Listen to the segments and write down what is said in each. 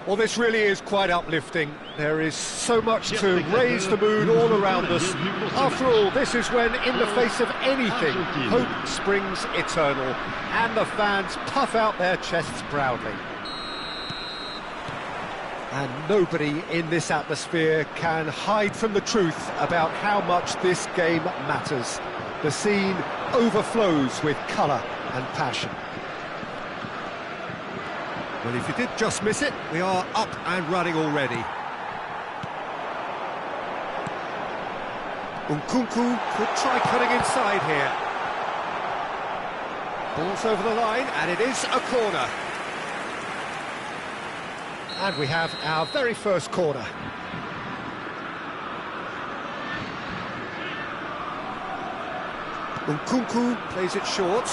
Well, this really is quite uplifting. There is so much to raise the mood all around us. After all, this is when, in the face of anything, hope springs eternal, and the fans puff out their chests proudly. And nobody in this atmosphere can hide from the truth about how much this game matters. The scene overflows with colour and passion. Well, if you did just miss it, we are up and running already. Nkunku could try cutting inside here. Ball's over the line, and it is a corner. And we have our very first corner. Nkunku plays it short.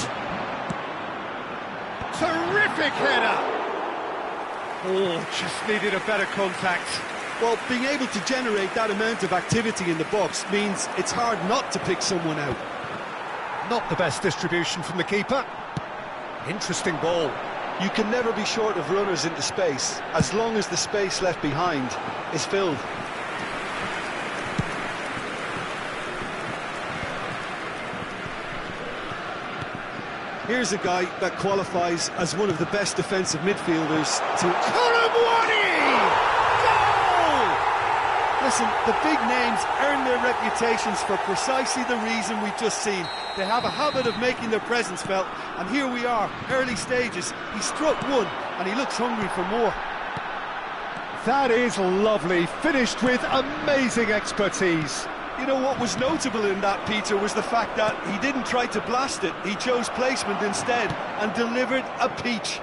Terrific header! Oh, just needed a better contact. Well, being able to generate that amount of activity in the box means it's hard not to pick someone out. Not the best distribution from the keeper. Interesting ball. You can never be short of runners into space, as long as the space left behind is filled. Here's a guy that qualifies as one of the best defensive midfielders to... Colomwani! Goal! Listen, the big names earn their reputations for precisely the reason we've just seen. They have a habit of making their presence felt, and here we are, early stages. He struck one, and he looks hungry for more. That is lovely, finished with amazing expertise. You know what was notable in that, Peter, was the fact that he didn't try to blast it. He chose placement instead and delivered a peach.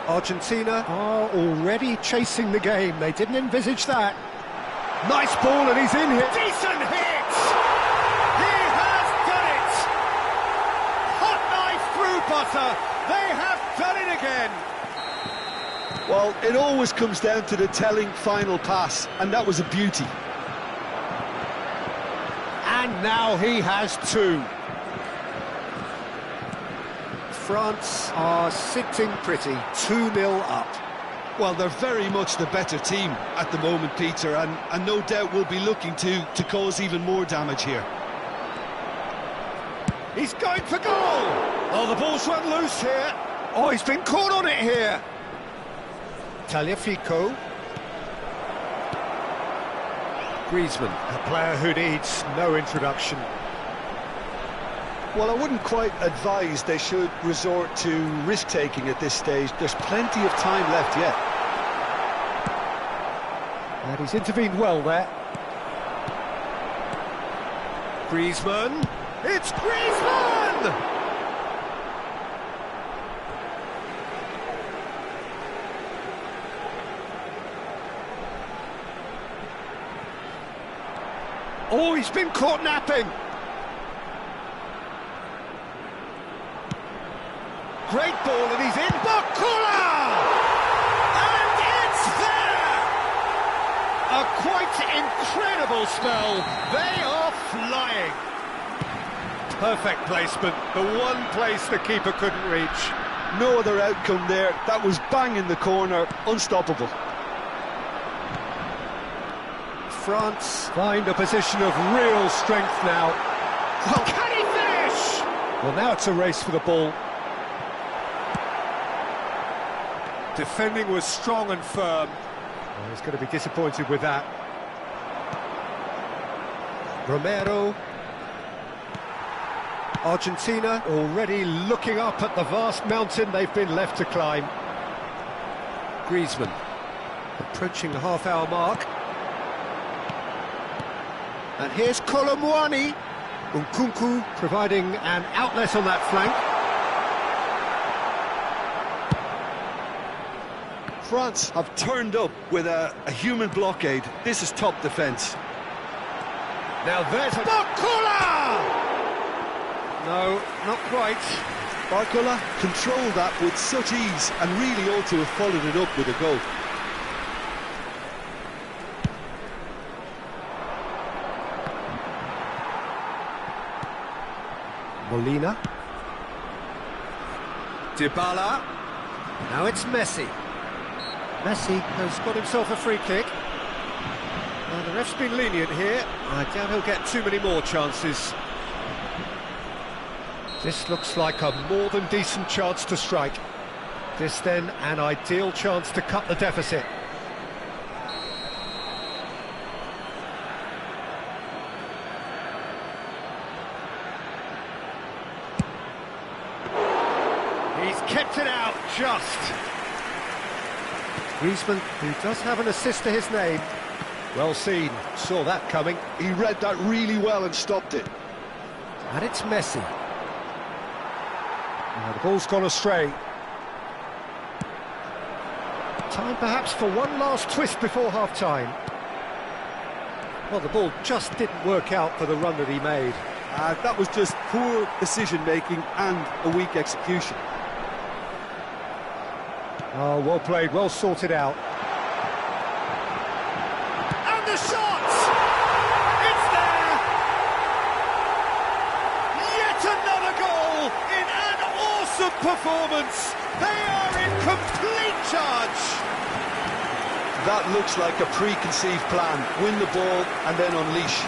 Argentina are already chasing the game. They didn't envisage that. Nice ball, and he's in here. Decent hit! He has done it! Hot knife through butter. They have done it again. Well, it always comes down to the telling final pass, and that was a beauty. And now he has two. France are sitting pretty, 2-0 up. Well, they're very much the better team at the moment, Peter, and no doubt will be looking to cause even more damage here. He's going for goal! Oh, the ball's run loose here. Oh, he's been caught on it here. Tagliafico. Griezmann, a player who needs no introduction. Well, I wouldn't quite advise they should resort to risk-taking at this stage. There's plenty of time left yet. And he's intervened well there. Griezmann. It's Griezmann! Oh, he's been caught napping. Great ball, and he's in. Bakula! And it's there! A quite incredible spell. They are flying. Perfect placement. The one place the keeper couldn't reach. No other outcome there. That was bang in the corner. Unstoppable. France find a position of real strength now. Well, can he finish? Well, now it's a race for the ball. Defending was strong and firm. Well, he's going to be disappointed with that. Romero. Argentina already looking up at the vast mountain they've been left to climb. Griezmann approaching the half-hour mark. And here's Colomwani. Nkunku providing an outlet on that flank. France have turned up with a human blockade. This is top defence. Now there's Bakula! No, not quite. Bakula controlled that with such ease and really ought to have followed it up with a goal. Molina. Dybala. Now it's Messi. Messi has got himself a free kick. The ref's been lenient here. I doubt he'll get too many more chances. This looks like a more than decent chance to strike. This then an ideal chance to cut the deficit. He's kept it out just. Griezmann, who does have an assist to his name. Well seen, saw that coming. He read that really well and stopped it. And it's Messi. Now the ball's gone astray. Time perhaps for one last twist before half-time. Well, the ball just didn't work out for the run that he made. That was just poor decision-making and a weak execution. Oh, well played, well sorted out. And the shot! It's there! Yet another goal in an awesome performance! They are in complete charge! That looks like a preconceived plan. Win the ball and then unleash.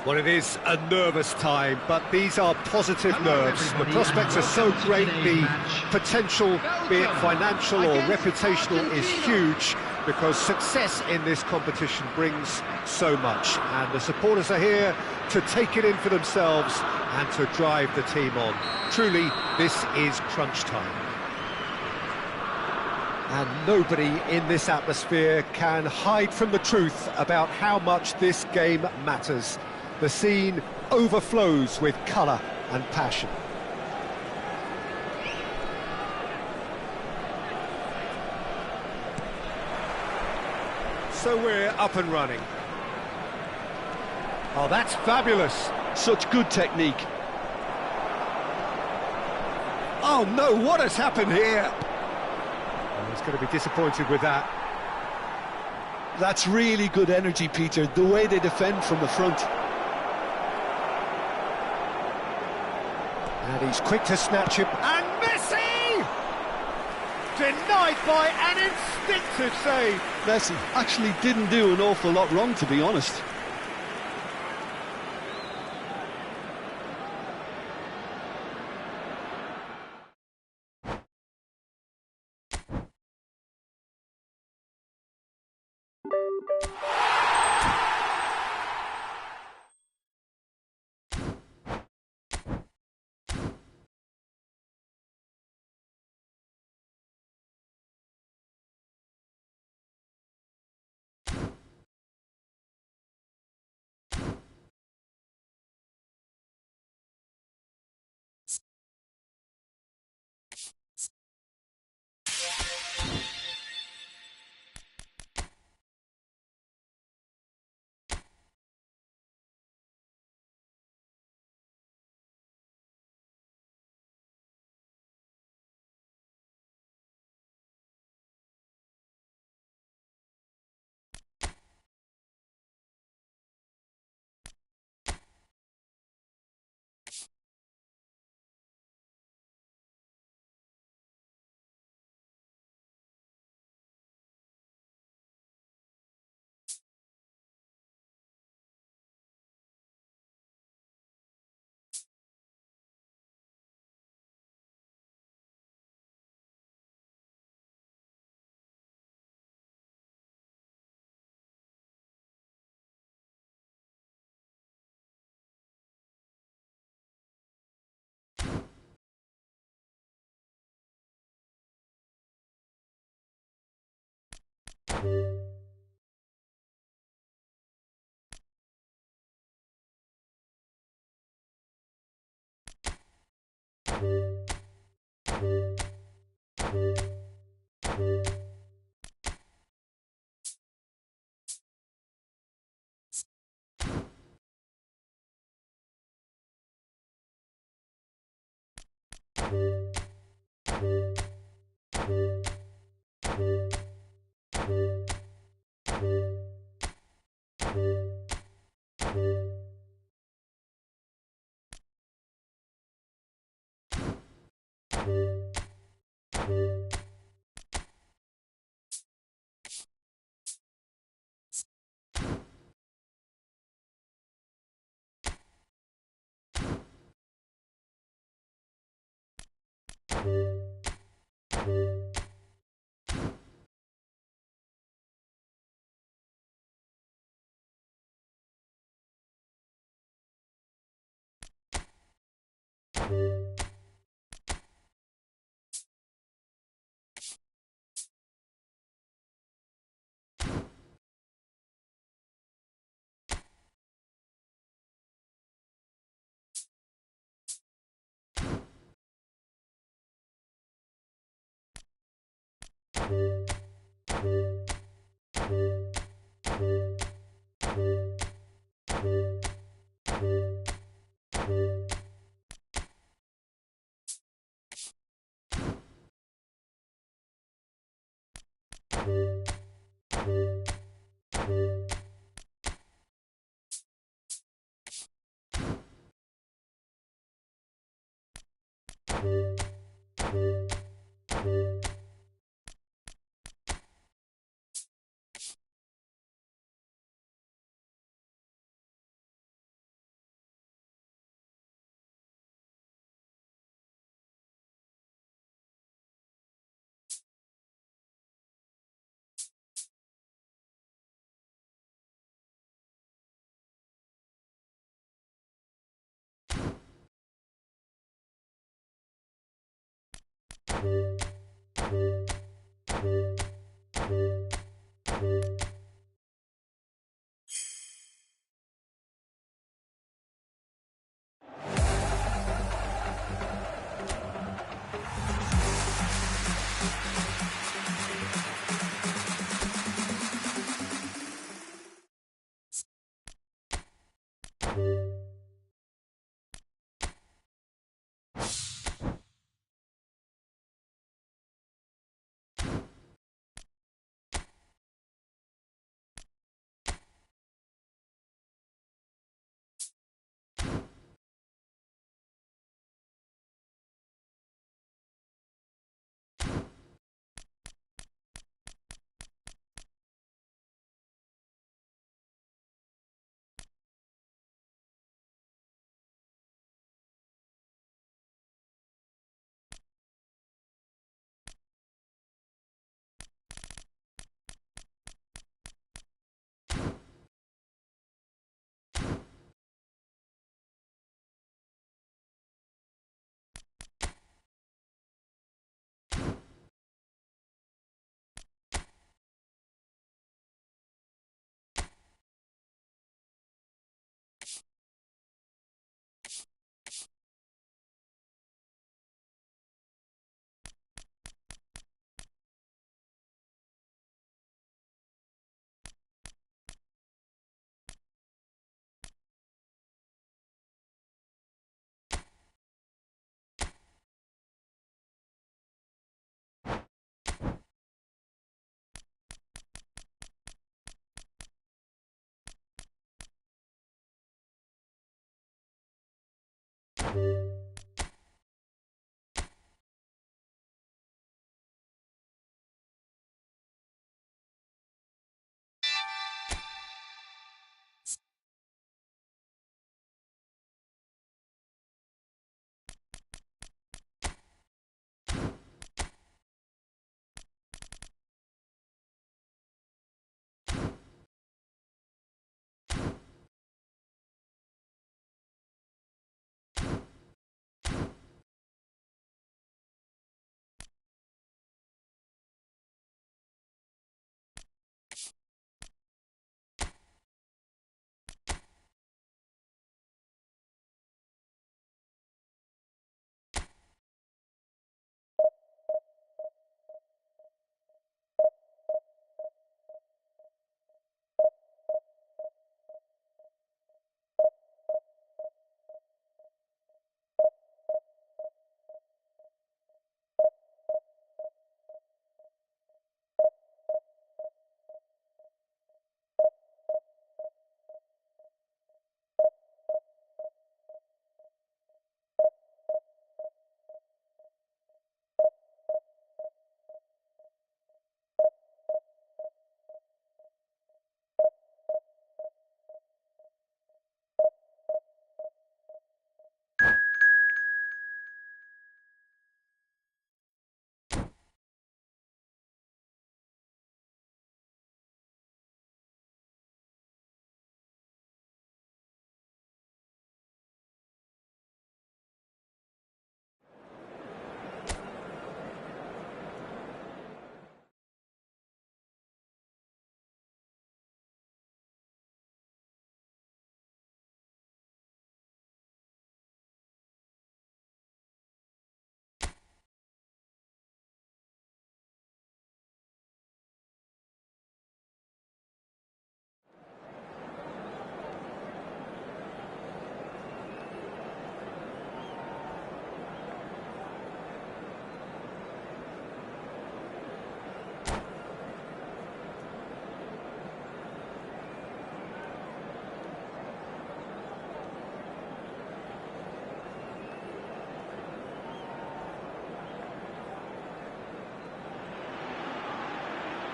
Well, it is a nervous time, but these are positive nerves. The prospects are so great, the potential, be it financial or reputational, is huge, because success in this competition brings so much. And the supporters are here to take it in for themselves and to drive the team on. Truly, this is crunch time. And nobody in this atmosphere can hide from the truth about how much this game matters. The scene overflows with colour and passion. So we're up and running. Oh, that's fabulous. Such good technique. Oh no, what has happened here? Oh, he's going to be disappointed with that. That's really good energy, Peter, the way they defend from the front. And he's quick to snatch it. And Messi! Denied by an instinctive save. Messi actually didn't do an awful lot wrong, to be honest.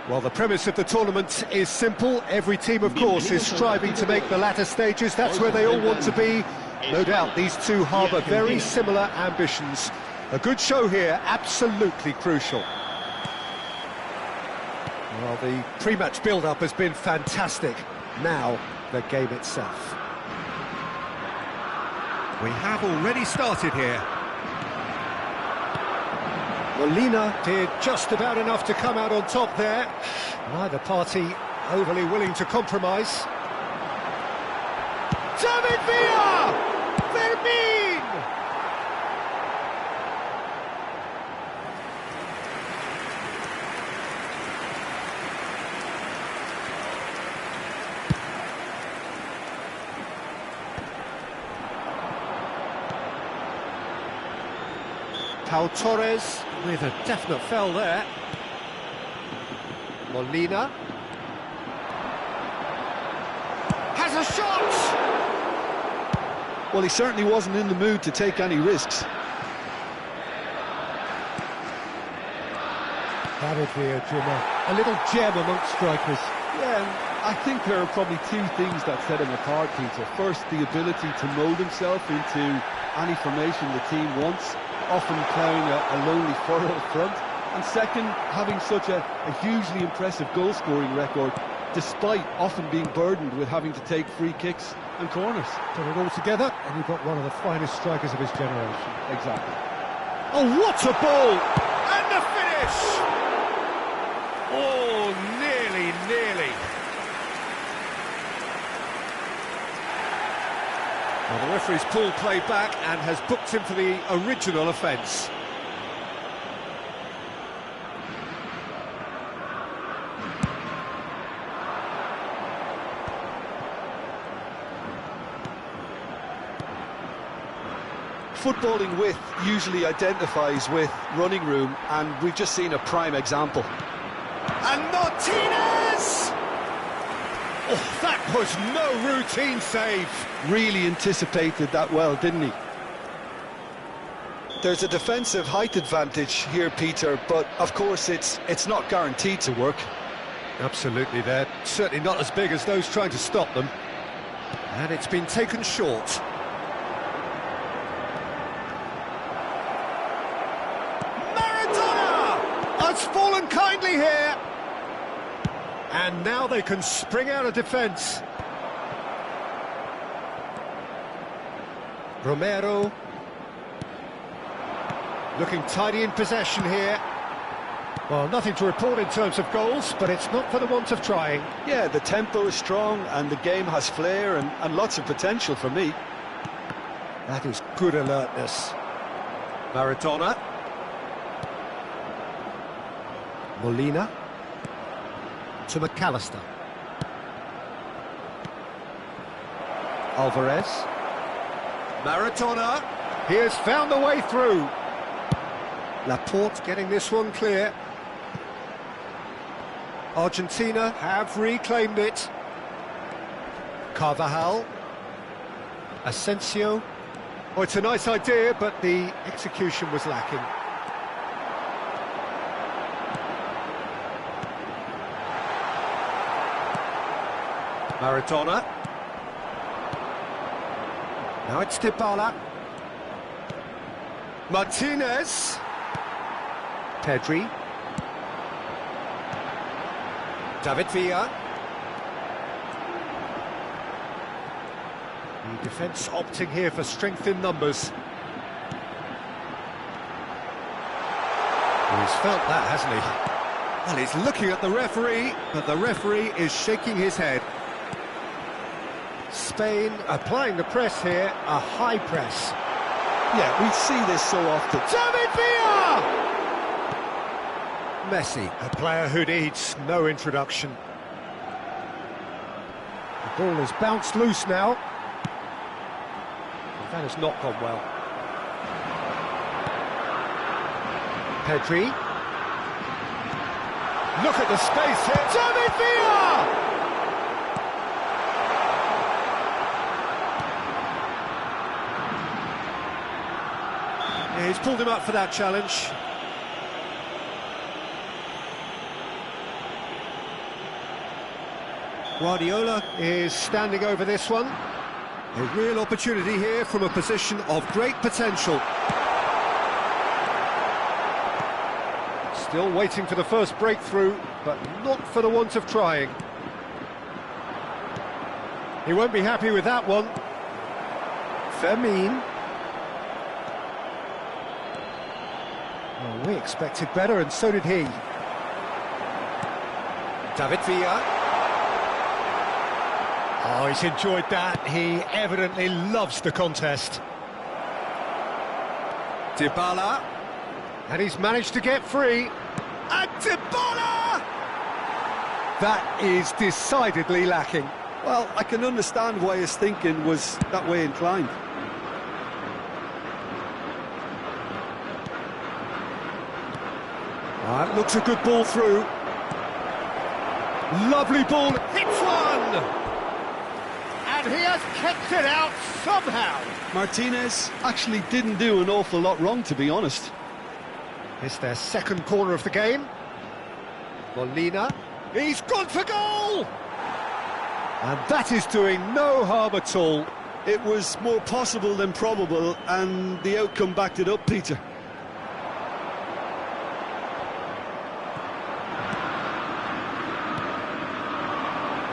Well, the premise of the tournament is simple. Every team, of course, is striving to make the latter stages. That's where they all want to be. No doubt these two harbour very similar ambitions. A good show here, absolutely crucial. Well, the pre-match build-up has been fantastic. Now, the game itself. We have already started here. Molina did just about enough to come out on top there. Neither party overly willing to compromise. David Villa! Fermin! Pau Torres with a definite foul there. Molina has a shot! Well, he certainly wasn't in the mood to take any risks. David Villa, a little gem amongst strikers. Yeah, I think there are probably two things that set him apart, Peter. First, the ability to mould himself into any formation the team wants, often ploughing a lonely furrow up front. And second, having such a hugely impressive goal-scoring record, despite often being burdened with having to take free kicks and corners. Put it all together, and you've got one of the finest strikers of his generation. Exactly. Oh, what a ball! And the finish! Oh, nearly. Well, the referee's pulled play back and has booked him for the original offence. Footballing width usually identifies with running room, and we've just seen a prime example. And Martinez! Oh, that was no routine save. Really anticipated that well, didn't he? There's a defensive height advantage here, Peter, but of course it's not guaranteed to work. Absolutely, they're certainly not as big as those trying to stop them. And it's been taken short. Has fallen kindly here, and now they can spring out of defence. Romero looking tidy in possession here. Well, nothing to report in terms of goals, but it's not for the want of trying. Yeah, the tempo is strong and the game has flair and lots of potential for me. That is good alertness. Maradona. Molina to McAllister. Alvarez. Maradona. He has found the way through. Laporte getting this one clear. Argentina have reclaimed it. Carvajal. Asensio. Oh, it's a nice idea, but the execution was lacking. Maradona. Now it's Dybala. Martinez. Pedri. David Villa. The defence opting here for strength in numbers. Well, he's felt that, hasn't he? Well, he's looking at the referee, but the referee is shaking his head. Spain applying the press here, a high press. Yeah, we see this so often. David Villa! Messi, a player who needs no introduction. The ball has bounced loose now. And that has not gone well. Pedri. Look at the space here. David Villa! Yeah, he's pulled him up for that challenge. Guardiola is standing over this one. A real opportunity here from a position of great potential. Still waiting for the first breakthrough, but not for the want of trying. He won't be happy with that one. Fermin. Well, we expected better, and so did he. David Villa. Oh, he's enjoyed that. He evidently loves the contest. Dybala. And he's managed to get free. And Dybala! That is decidedly lacking. Well, I can understand why his thinking was that way inclined. That looks a good ball through. Lovely ball. Hits one! And he has kept it out somehow. Martinez actually didn't do an awful lot wrong, to be honest. It's their second corner of the game. Molina. He's gone for goal! And that is doing no harm at all. It was more possible than probable, and the outcome backed it up, Peter.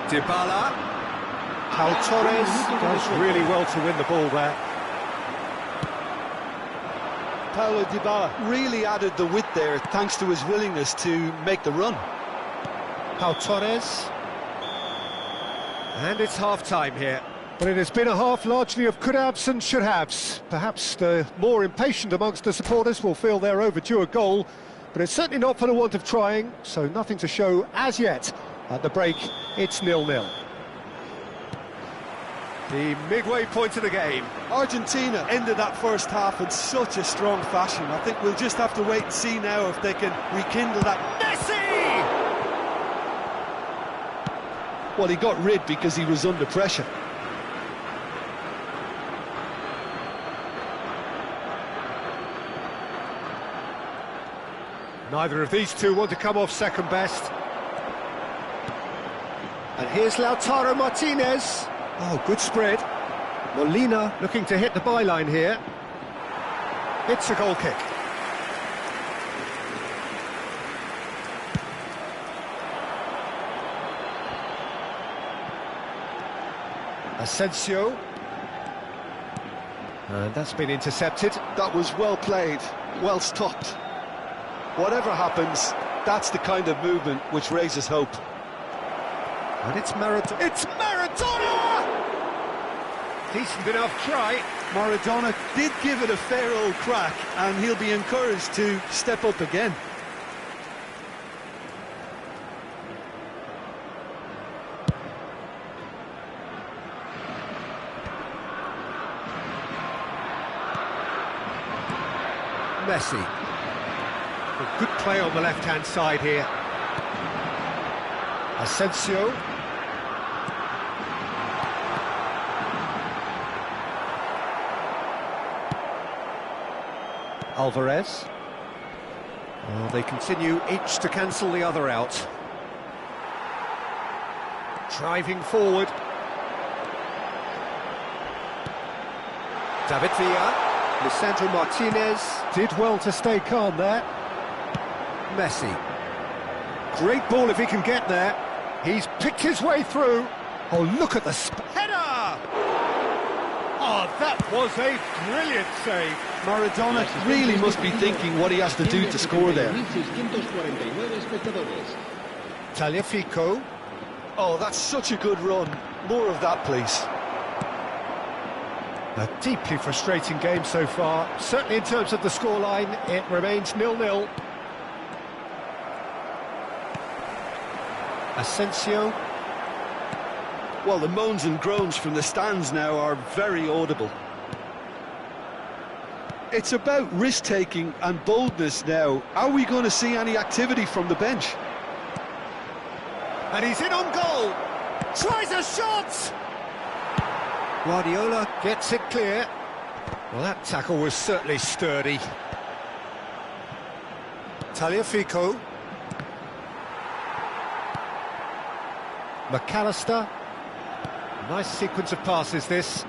Dybala. Pau Torres does really well to win the ball there. Paulo Dybala really added the width there thanks to his willingness to make the run. Pau Torres. And it's half-time here. But it has been a half largely of could-haves and should-haves. Perhaps the more impatient amongst the supporters will feel they're overdue a goal, but it's certainly not for the want of trying, so nothing to show as yet. At the break, it's 0-0. The midway point of the game. Argentina ended that first half in such a strong fashion. I think we'll just have to wait and see now if they can rekindle that. Messi! Well, he got rid because he was under pressure. Neither of these two want to come off second best. And here's Lautaro Martinez. Oh, good spread. Molina looking to hit the byline here. It's a goal kick. Asensio. And that's been intercepted. That was well played, well stopped. Whatever happens, that's the kind of movement which raises hope. And it's Maradona. It's Maradona! Decent enough try. Maradona did give it a fair old crack, and he'll be encouraged to step up again. Messi. A good play on the left-hand side here. Asensio. Alvarez. Oh, they continue each to cancel the other out. Driving forward. David Villa. Lisandro Martinez did well to stay calm there. Messi. Great ball if he can get there. He's picked his way through. Oh, look at the Header! Oh, that was a brilliant save. Maradona really must be thinking what he has to do to score there. Tagliafico. Oh, that's such a good run. More of that, please. A deeply frustrating game so far. Certainly in terms of the scoreline, it remains 0-0. Asensio. Well, the moans and groans from the stands now are very audible. It's about risk-taking and boldness now. Are we going to see any activity from the bench? And he's in on goal. Tries a shot. Guardiola gets it clear. Well, that tackle was certainly sturdy. Tagliafico. McAllister. Nice sequence of passes, this.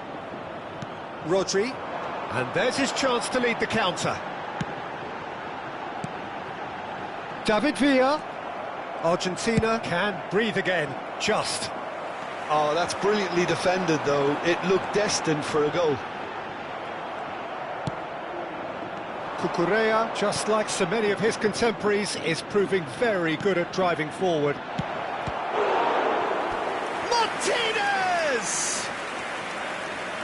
Rodri. And there's his chance to lead the counter. David Villa. Argentina can breathe again, just. Oh, that's brilliantly defended, though. It looked destined for a goal. Cucurella, just like so many of his contemporaries, is proving very good at driving forward. Martinez!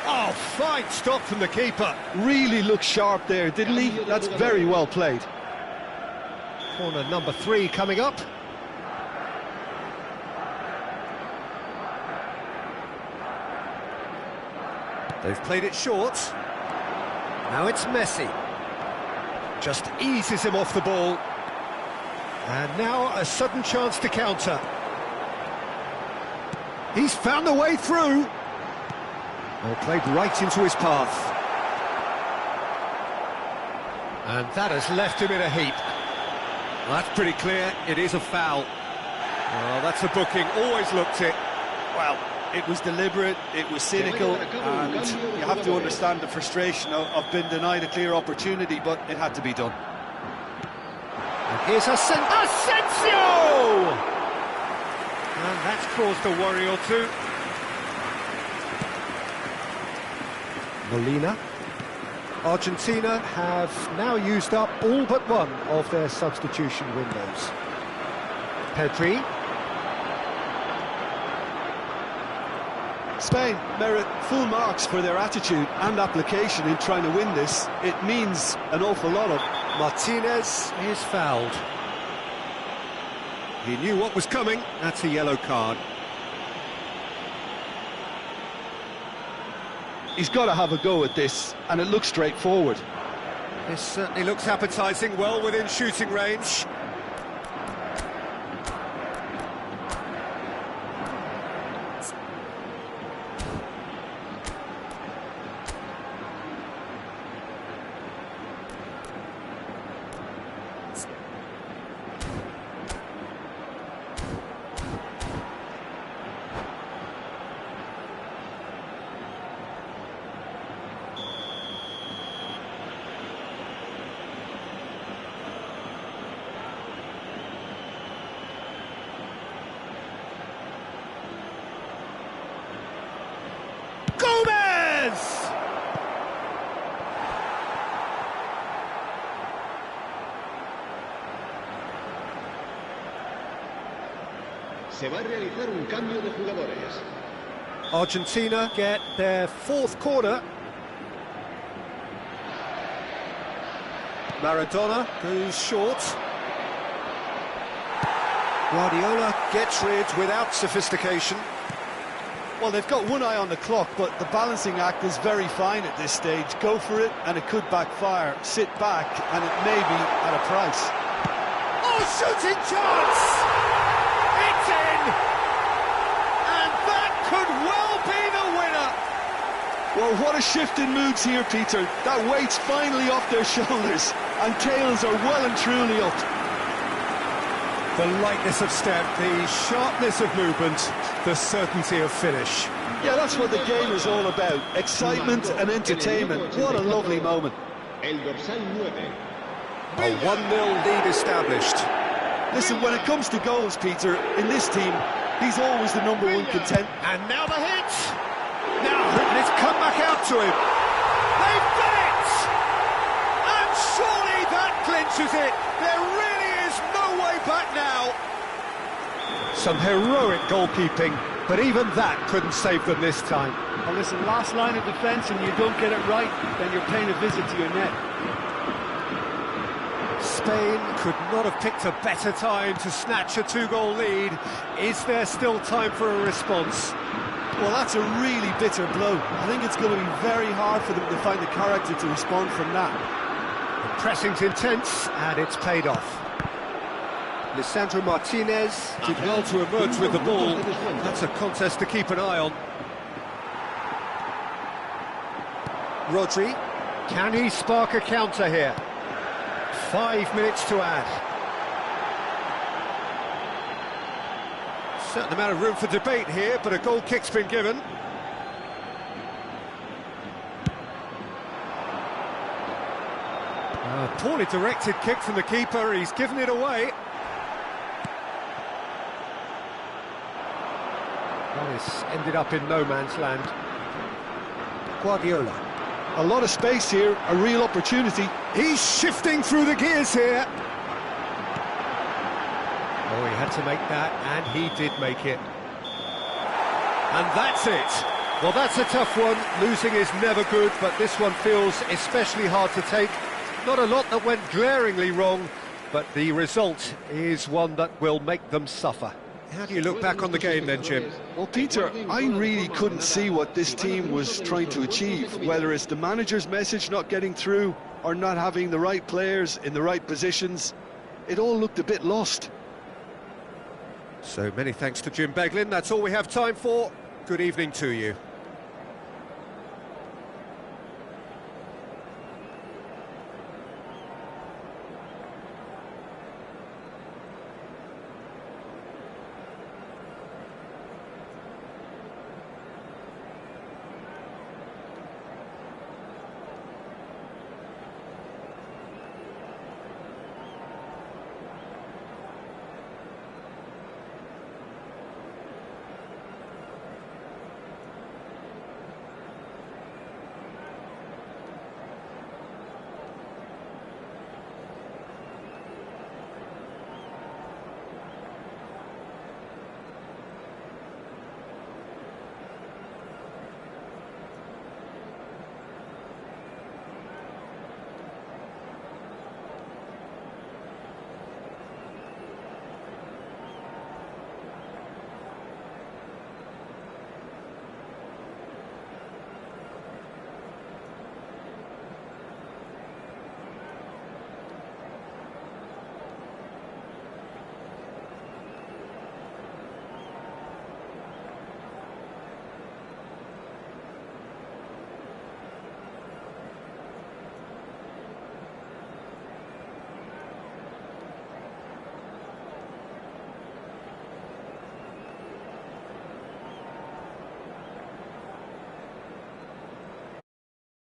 Oh, fine stop from the keeper. Really looked sharp there, didn't he? That's very well played. Corner number 3 coming up. They've played it short. Now it's Messi. Just eases him off the ball. And now a sudden chance to counter. He's found a way through. Well, played right into his path. And that has left him in a heap. Well, that's pretty clear, it is a foul. Well, that's a booking, always looked it. Well, it was deliberate, it was cynical, and you have to understand the frustration of being denied a clear opportunity, but it had to be done. And here's Asensio! And that's caused a worry or two. Molina. Argentina have now used up all but one of their substitution windows. Pedri. Spain merit full marks for their attitude and application in trying to win this. It means an awful lot of... Martinez is fouled. He knew what was coming, that's a yellow card. He's got to have a go at this, and it looks straightforward. This certainly looks appetising, well within shooting range. Se va a realizar un cambio de jugadores. Argentina get their 4th corner. Maradona goes short. Guardiola gets rid without sophistication. Well, they've got one eye on the clock, but the balancing act is very fine at this stage. Go for it, and it could backfire. Sit back, and it may be at a price. Oh, shooting chance! It's in! And that could well be the winner! Well, what a shift in moods here, Peter. That weight's finally off their shoulders, and tails are well and truly up. The lightness of step, the sharpness of movement, the certainty of finish. Yeah, that's what the game is all about. Excitement and entertainment. What a lovely moment. El dorsal 9. A 1-0 lead established. Listen, when it comes to goals, Peter, in this team, he's always the #1 content. And now the hit! Now, and it's come back out to him. They've done it! And surely that clinches it. There really is no way back now. Some heroic goalkeeping, but even that couldn't save them this time. Well, listen, last line of defence, and you don't get it right, then you're paying a visit to your net. Spain could not have picked a better time to snatch a 2-goal lead. Is there still time for a response? Well, that's a really bitter blow. I think it's going to be very hard for them to find the character to respond from that. The pressing's intense, and it's paid off. Lisandro Martinez Did well to emerge with the ball. That's a contest to keep an eye on. Rodri, can he spark a counter here? 5 minutes to add. Certain amount of room for debate here, but a goal kick's been given. A poorly directed kick from the keeper, he's given it away. Well, this ended up in no man's land. Guardiola. A lot of space here, a real opportunity. He's shifting through the gears here. Oh, he had to make that, and he did make it. And that's it. Well, that's a tough one. Losing is never good, but this one feels especially hard to take. Not a lot that went glaringly wrong, but the result is one that will make them suffer. How do you look back on the game then, Jim? Well, Peter, I really couldn't see what this team was trying to achieve, whether it's the manager's message not getting through or not having the right players in the right positions. It all looked a bit lost. So many thanks to Jim Beglin. That's all we have time for. Good evening to you.